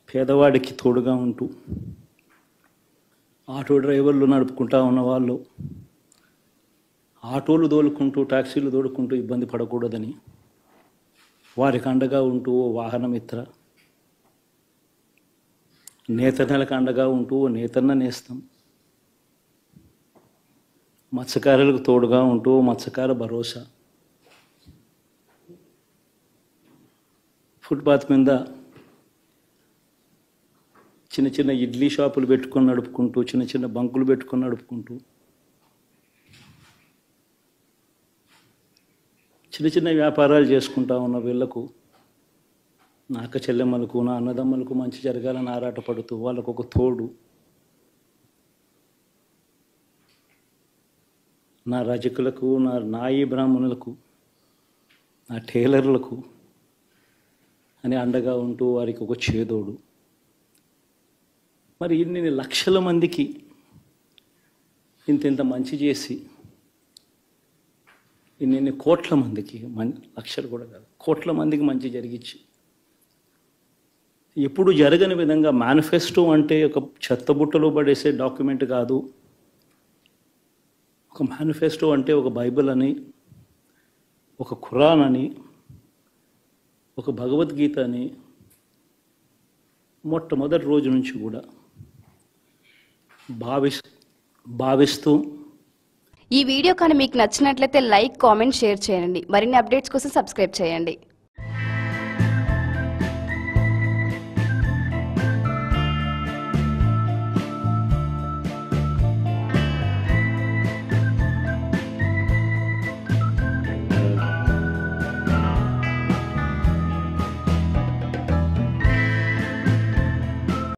పేదవాడికి తోడుగా ఉంటూ ఆటో డ్రైవర్లు నడుపుకుంటా ఉన్నవాళ్ళు ఆటోలు తోలుకుంటూ టాక్సీలు తోలుకుంటూ ఇబ్బంది పడకూడదని వారికి అండగా ఉంటూ ఓ వాహనమిత్ర, నేతన్నలకు అండగా ఉంటూ ఓ నేతన్న నేస్తం, మత్స్యకారులకు తోడుగా ఉంటూ మత్స్యకార భరోసా, ఫుట్పాత్ మీద చిన్న చిన్న ఇడ్లీ షాపులు పెట్టుకొని నడుపుకుంటూ, చిన్న చిన్న బంకులు పెట్టుకొని నడుపుకుంటూ, చిన్న చిన్న వ్యాపారాలు చేసుకుంటా ఉన్న వీళ్లకు, నా అక్క చెల్లెమ్మలకు, నా అన్నదమ్మలకు మంచి జరగాలని ఆరాటపడుతూ వాళ్ళకు ఒక తోడు, నా రజకులకు, నా నాయి బ్రాహ్మణులకు, నా టైలర్లకు అని అండగా ఉంటూ వారికి ఒక చేదోడు. మరి ఇన్ని లక్షల మందికి ఇంత మంచి చేసి, ఇన్ని కోట్ల మందికి, లక్షలు కూడా కాదు, కోట్ల మందికి మంచి జరిగించి, ఎప్పుడు జరగని విధంగా మేనిఫెస్టో అంటే ఒక చెత్తబుట్టలో పడేసే డాక్యుమెంట్ కాదు. ఒక మేనిఫెస్టో అంటే ఒక బైబిల్ అని, ఒక ఖురాన్ అని, ఒక భగవద్గీత అని మొట్టమొదటి రోజు నుంచి కూడా భావిస్తూ. ఈ వీడియో కానీ మీకు నచ్చినట్లయితే లైక్, కామెంట్, షేర్ చేయండి. మరిన్ని అప్డేట్స్ కోసం సబ్స్క్రైబ్ చేయండి.